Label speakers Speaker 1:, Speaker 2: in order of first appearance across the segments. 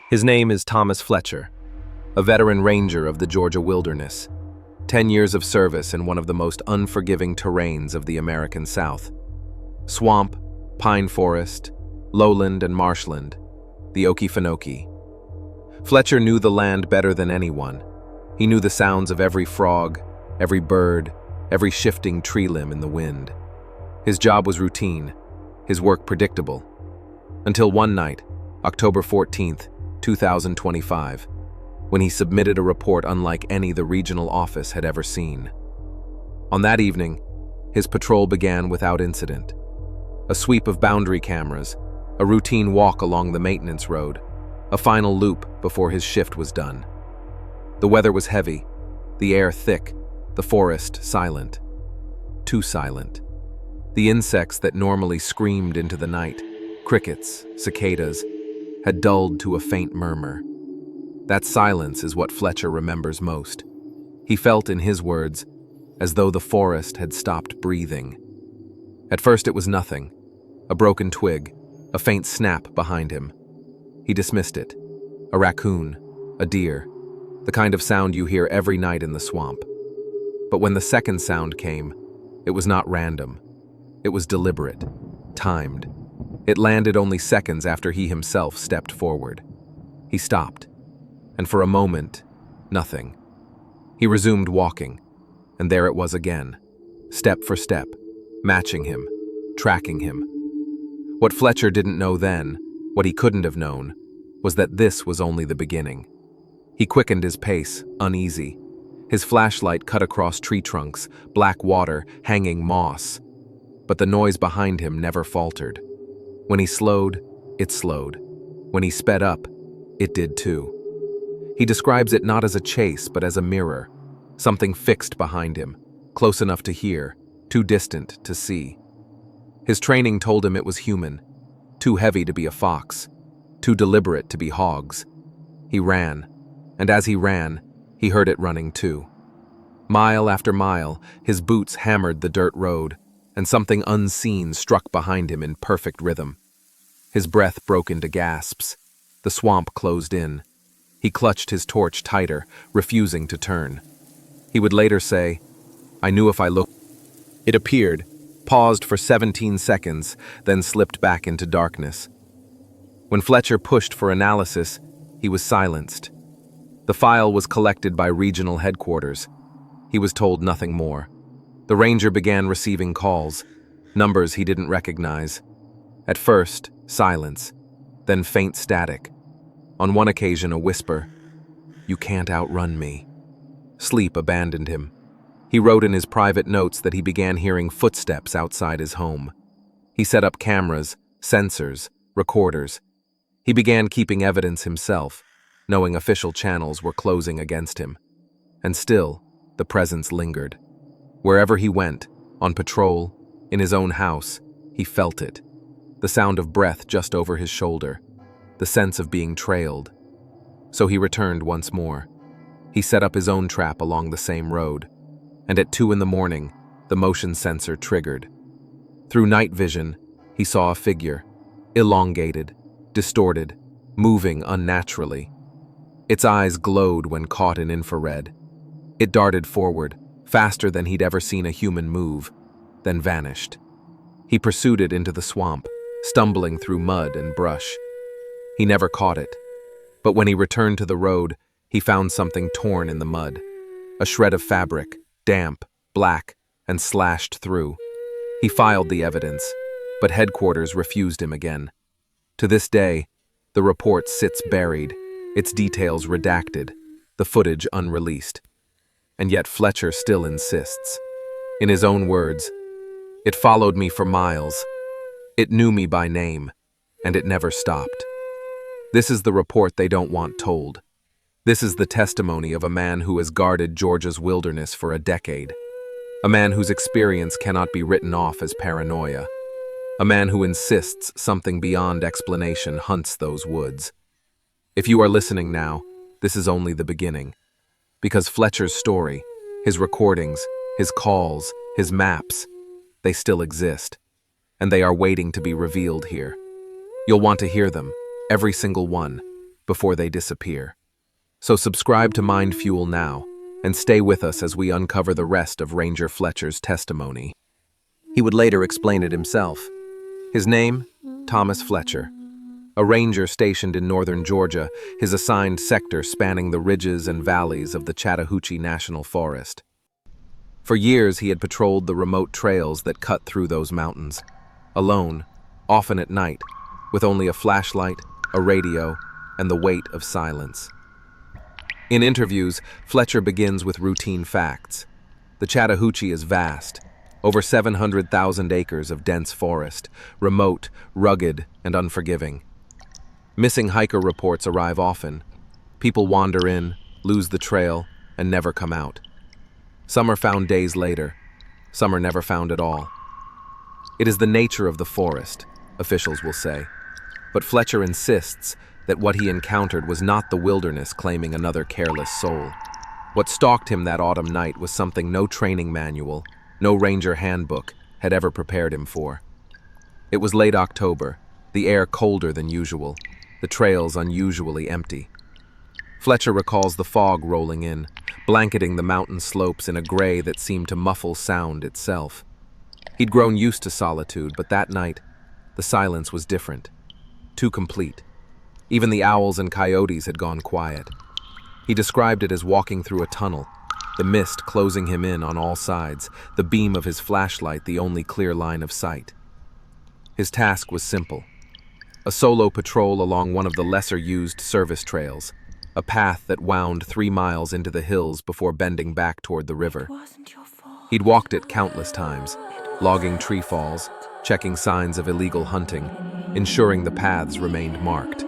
Speaker 1: His name is Thomas Fletcher, a veteran ranger of the Georgia wilderness, 10 years of service in one of the most unforgiving terrains of the American South. Swamp, pine forest, lowland and marshland, the Okefenokee. Fletcher knew the land better than anyone. He knew the sounds of every frog, every bird, every shifting tree limb in the wind. His job was routine, his work predictable. Until one night, October 14th, 2025, when he submitted a report unlike any the regional office had ever seen. On that evening, his patrol began without incident. A sweep of boundary cameras, a routine walk along the maintenance road, a final loop before his shift was done. The weather was heavy, the air thick, the forest silent. Too silent. The insects that normally screamed into the night, crickets, cicadas, had dulled to a faint murmur. That silence is what Fletcher remembers most. He felt, in his words, as though the forest had stopped breathing. At first it was nothing, a broken twig, a faint snap behind him. He dismissed it. A raccoon, a deer, the kind of sound you hear every night in the swamp. But when the second sound came, it was not random. It was deliberate, timed. It landed only seconds after he himself stepped forward. He stopped, and for a moment, nothing. He resumed walking, and there it was again, step for step, matching him, tracking him. What Fletcher didn't know then, what he couldn't have known, was that this was only the beginning. He quickened his pace, uneasy. His flashlight cut across tree trunks, black water, hanging moss. But the noise behind him never faltered. When he slowed, it slowed. When he sped up, it did too. He describes it not as a chase, but as a mirror, something fixed behind him, close enough to hear, too distant to see. His training told him it was human, too heavy to be a fox, too deliberate to be hogs. He ran, and as he ran, he heard it running too. Mile after mile, his boots hammered the dirt road, and something unseen struck behind him in perfect rhythm. His breath broke into gasps. The swamp closed in. He clutched his torch tighter, refusing to turn. He would later say, "I knew if I looked." It appeared, paused for 17 seconds, then slipped back into darkness. When Fletcher pushed for analysis, he was silenced. The file was collected by regional headquarters. He was told nothing more. The ranger began receiving calls, numbers he didn't recognize. At first, silence, then faint static. On one occasion, a whisper, "You can't outrun me." Sleep abandoned him. He wrote in his private notes that he began hearing footsteps outside his home. He set up cameras, sensors, recorders. He began keeping evidence himself, knowing official channels were closing against him. And still, the presence lingered. Wherever he went, on patrol, in his own house, he felt it. The sound of breath just over his shoulder, the sense of being trailed. So he returned once more. He set up his own trap along the same road, and at 2 a.m, the motion sensor triggered. Through night vision, he saw a figure, elongated, distorted, moving unnaturally. Its eyes glowed when caught in infrared. It darted forward, faster than he'd ever seen a human move, then vanished. He pursued it into the swamp, stumbling through mud and brush. He never caught it, but when he returned to the road, he found something torn in the mud. A shred of fabric, damp, black, and slashed through. He filed the evidence, but headquarters refused him again. To this day, the report sits buried, its details redacted, the footage unreleased. And yet Fletcher still insists. In his own words, "It followed me for miles. It knew me by name, and it never stopped." This is the report they don't want told. This is the testimony of a man who has guarded Georgia's wilderness for a decade. A man whose experience cannot be written off as paranoia. A man who insists something beyond explanation hunts those woods. If you are listening now, this is only the beginning. Because Fletcher's story, his recordings, his calls, his maps, they still exist, and they are waiting to be revealed here. You'll want to hear them, every single one, before they disappear. So subscribe to MindFuel now, and stay with us as we uncover the rest of Ranger Fletcher's testimony. He would later explain it himself. His name? Thomas Fletcher. A ranger stationed in northern Georgia, his assigned sector spanning the ridges and valleys of the Chattahoochee National Forest. For years he had patrolled the remote trails that cut through those mountains, alone, often at night, with only a flashlight, a radio, and the weight of silence. In interviews, Fletcher begins with routine facts. The Chattahoochee is vast, over 700,000 acres of dense forest, remote, rugged, and unforgiving. Missing hiker reports arrive often. People wander in, lose the trail, and never come out. Some are found days later, some are never found at all. It is the nature of the forest, officials will say, but Fletcher insists that what he encountered was not the wilderness claiming another careless soul. What stalked him that autumn night was something no training manual, no ranger handbook had ever prepared him for. It was late October, the air colder than usual, the trails unusually empty. Fletcher recalls the fog rolling in, blanketing the mountain slopes in a gray that seemed to muffle sound itself. He'd grown used to solitude, but that night, the silence was different, too complete. Even the owls and coyotes had gone quiet. He described it as walking through a tunnel, the mist closing him in on all sides, the beam of his flashlight the only clear line of sight. His task was simple. A solo patrol along one of the lesser-used service trails, a path that wound 3 miles into the hills before bending back toward the river. He'd walked it countless times, logging tree falls, checking signs of illegal hunting, ensuring the paths remained marked.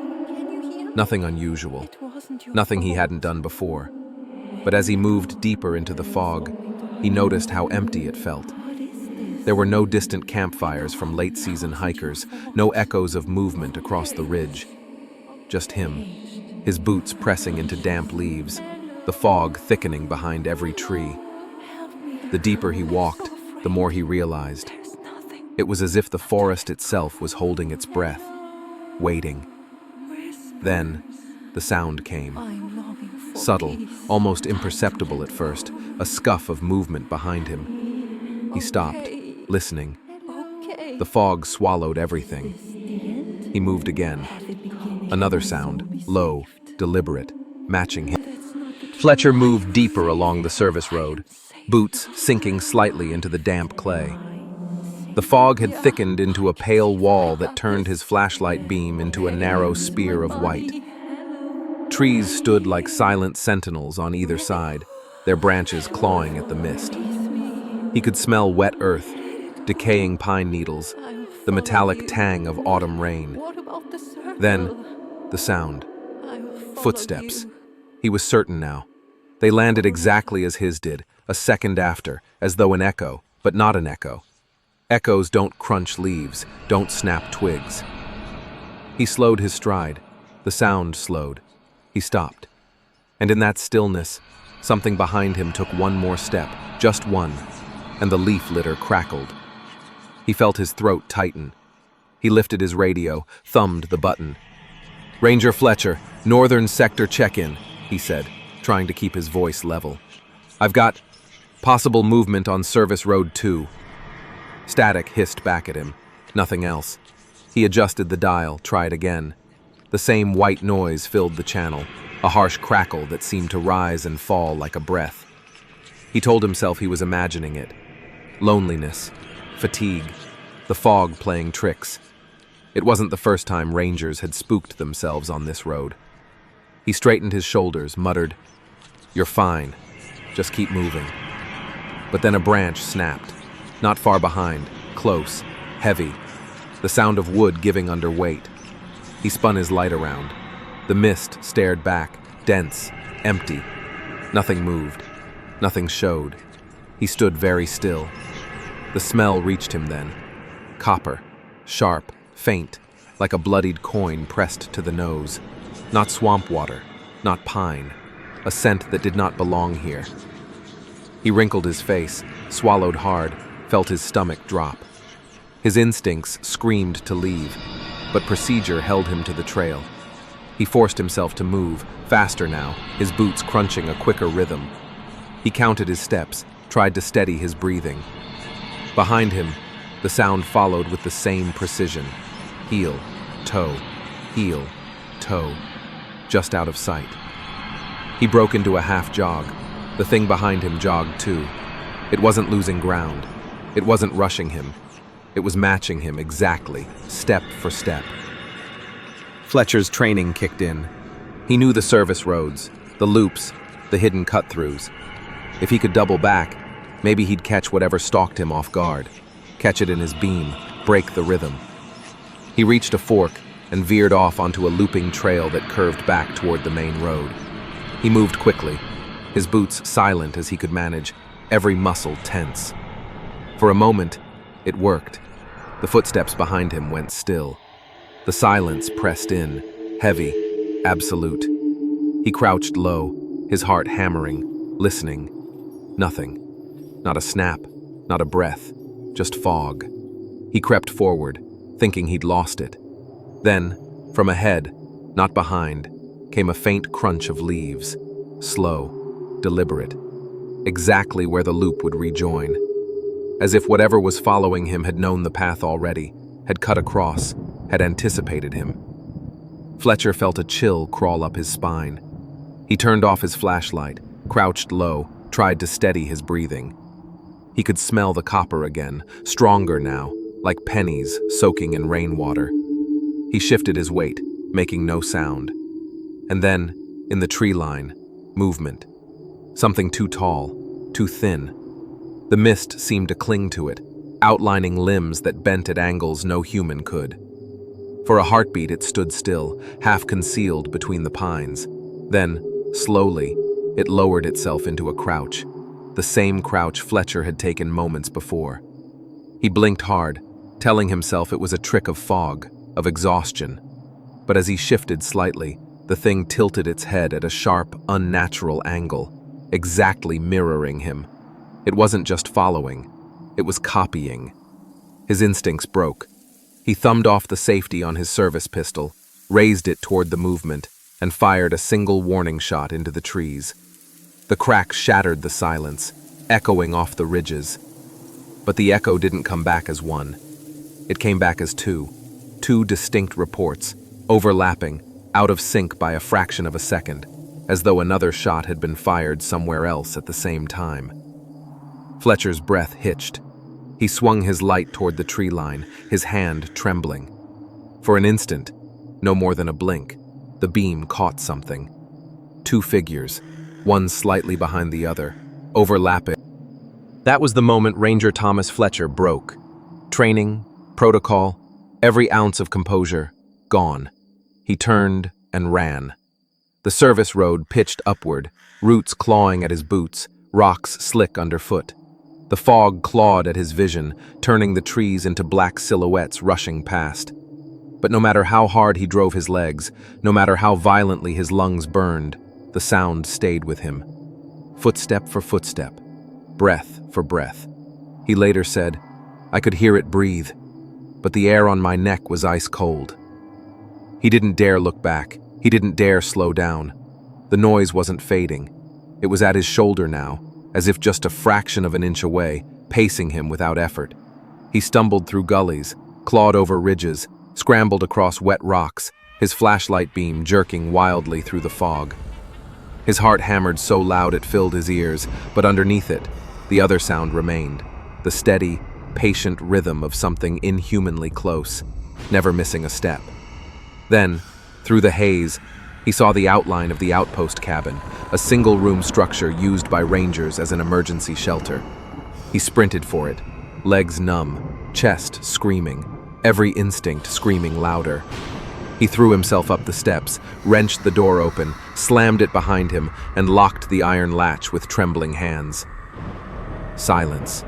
Speaker 1: Nothing unusual, nothing he hadn't done before. But as he moved deeper into the fog, he noticed how empty it felt. There were no distant campfires from late-season hikers, no echoes of movement across the ridge. Just him, his boots pressing into damp leaves, the fog thickening behind every tree. The deeper he walked, the more he realized. It was as if the forest itself was holding its breath, waiting. Then, the sound came. Subtle, almost imperceptible at first, a scuff of movement behind him. He stopped, listening. The fog swallowed everything. He moved again. Another sound, low, deliberate, matching him. Fletcher moved deeper along the service road, boots sinking slightly into the damp clay. The fog had thickened into a pale wall that turned his flashlight beam into a narrow spear of white. Trees stood like silent sentinels on either side, their branches clawing at the mist. He could smell wet earth, decaying pine needles, the metallic tang of autumn rain. Then, the sound. Footsteps. He was certain now. They landed exactly as his did, a second after, as though an echo, but not an echo. Echoes don't crunch leaves, don't snap twigs. He slowed his stride. The sound slowed. He stopped. And in that stillness, something behind him took one more step, just one, and the leaf litter crackled. He felt his throat tighten. He lifted his radio, thumbed the button. "Ranger Fletcher, Northern Sector check-in," he said, trying to keep his voice level. "I've got possible movement on Service Road 2. Static hissed back at him. Nothing else. He adjusted the dial, tried again. The same white noise filled the channel, a harsh crackle that seemed to rise and fall like a breath. He told himself he was imagining it. Loneliness, fatigue, the fog playing tricks. It wasn't the first time rangers had spooked themselves on this road. He straightened his shoulders, muttered, "You're fine. Just keep moving." But then a branch snapped, not far behind, close, heavy, the sound of wood giving under weight. He spun his light around. The mist stared back, dense, empty. Nothing moved. Nothing showed. He stood very still. The smell reached him then. Copper, sharp, faint, like a bloodied coin pressed to the nose. Not swamp water, not pine. A scent that did not belong here. He wrinkled his face, swallowed hard, felt his stomach drop. His instincts screamed to leave, but procedure held him to the trail. He forced himself to move, faster now, his boots crunching a quicker rhythm. He counted his steps, tried to steady his breathing. Behind him, the sound followed with the same precision. Heel, toe, heel, toe, just out of sight. He broke into a half jog. The thing behind him jogged too. It wasn't losing ground. It wasn't rushing him. It was matching him exactly, step for step. Fletcher's training kicked in. He knew the service roads, the loops, the hidden cut-throughs. If he could double back, maybe he'd catch whatever stalked him off guard, catch it in his beam, break the rhythm. He reached a fork and veered off onto a looping trail that curved back toward the main road. He moved quickly, his boots silent as he could manage, every muscle tense. For a moment, it worked. The footsteps behind him went still. The silence pressed in, heavy, absolute. He crouched low, his heart hammering, listening. Nothing. Not a snap, not a breath, just fog. He crept forward, thinking he'd lost it. Then, from ahead, not behind, came a faint crunch of leaves. Slow, deliberate. Exactly where the loop would rejoin. As if whatever was following him had known the path already, had cut across, had anticipated him. Fletcher felt a chill crawl up his spine. He turned off his flashlight, crouched low, tried to steady his breathing. He could smell the copper again, stronger now, like pennies soaking in rainwater. He shifted his weight, making no sound. And then, in the tree line, movement. Something too tall, too thin. The mist seemed to cling to it, outlining limbs that bent at angles no human could. For a heartbeat it stood still, half concealed between the pines. Then, slowly, it lowered itself into a crouch, the same crouch Fletcher had taken moments before. He blinked hard, telling himself it was a trick of fog, of exhaustion. But as he shifted slightly, the thing tilted its head at a sharp, unnatural angle, exactly mirroring him. It wasn't just following, it was copying. His instincts broke. He thumbed off the safety on his service pistol, raised it toward the movement, and fired a single warning shot into the trees. The crack shattered the silence, echoing off the ridges. But the echo didn't come back as one. It came back as two distinct reports, overlapping, out of sync by a fraction of a second, as though another shot had been fired somewhere else at the same time. Fletcher's breath hitched. He swung his light toward the tree line, his hand trembling. For an instant, no more than a blink, the beam caught something. Two figures, one slightly behind the other, overlapping. That was the moment Ranger Thomas Fletcher broke. Training, protocol, every ounce of composure, gone. He turned and ran. The service road pitched upward, roots clawing at his boots, rocks slick underfoot. The fog clawed at his vision, turning the trees into black silhouettes rushing past. But no matter how hard he drove his legs, no matter how violently his lungs burned, the sound stayed with him. Footstep for footstep, breath for breath. He later said, "I could hear it breathe, but the air on my neck was ice cold." He didn't dare look back. He didn't dare slow down. The noise wasn't fading. It was at his shoulder now, as if just a fraction of an inch away, pacing him without effort. He stumbled through gullies, clawed over ridges, scrambled across wet rocks, his flashlight beam jerking wildly through the fog. His heart hammered so loud it filled his ears, but underneath it, the other sound remained, the steady, patient rhythm of something inhumanly close, never missing a step. Then, through the haze, he saw the outline of the outpost cabin, a single-room structure used by rangers as an emergency shelter. He sprinted for it, legs numb, chest screaming, every instinct screaming louder. He threw himself up the steps, wrenched the door open, slammed it behind him, and locked the iron latch with trembling hands. Silence.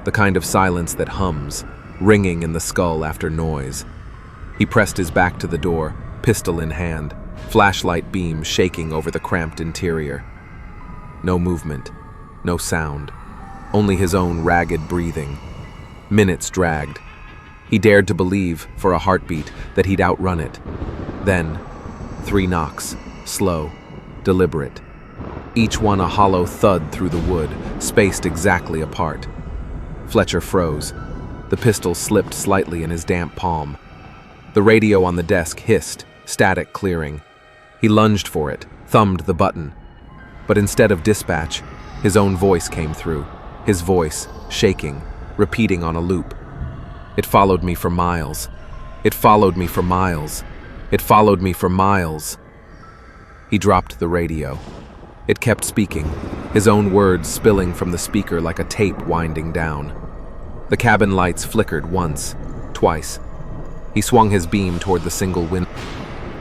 Speaker 1: The kind of silence that hums, ringing in the skull after noise. He pressed his back to the door, pistol in hand, flashlight beam shaking over the cramped interior. No movement, no sound, only his own ragged breathing. Minutes dragged. He dared to believe, for a heartbeat, that he'd outrun it. Then, 3 knocks, slow, deliberate. Each one a hollow thud through the wood, spaced exactly apart. Fletcher froze. The pistol slipped slightly in his damp palm. The radio on the desk hissed, static clearing. He lunged for it, thumbed the button. But instead of dispatch, his own voice came through, his voice, shaking, repeating on a loop. It followed me for miles. It followed me for miles. It followed me for miles. He dropped the radio. It kept speaking, his own words spilling from the speaker like a tape winding down. The cabin lights flickered once, twice. He swung his beam toward the single window.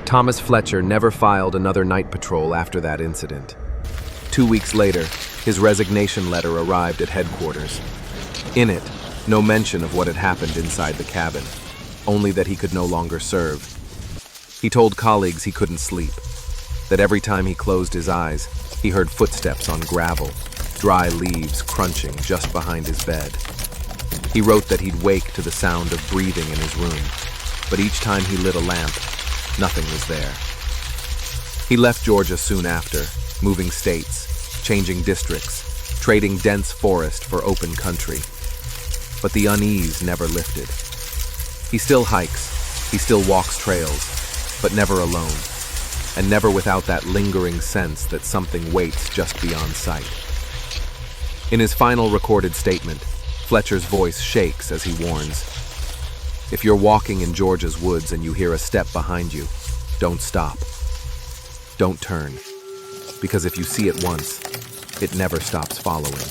Speaker 1: Thomas Fletcher never filed another night patrol after that incident. 2 weeks later, his resignation letter arrived at headquarters. In it, no mention of what had happened inside the cabin, only that he could no longer serve. He told colleagues he couldn't sleep, that every time he closed his eyes, he heard footsteps on gravel, dry leaves crunching just behind his bed. He wrote that he'd wake to the sound of breathing in his room, but each time he lit a lamp, nothing was there. He left Georgia soon after, moving states, changing districts, trading dense forest for open country. But the unease never lifted. He still hikes, he still walks trails, but never alone, and never without that lingering sense that something waits just beyond sight. In his final recorded statement, Fletcher's voice shakes as he warns, "If you're walking in Georgia's woods and you hear a step behind you, don't stop. Don't turn, because if you see it once, it never stops following."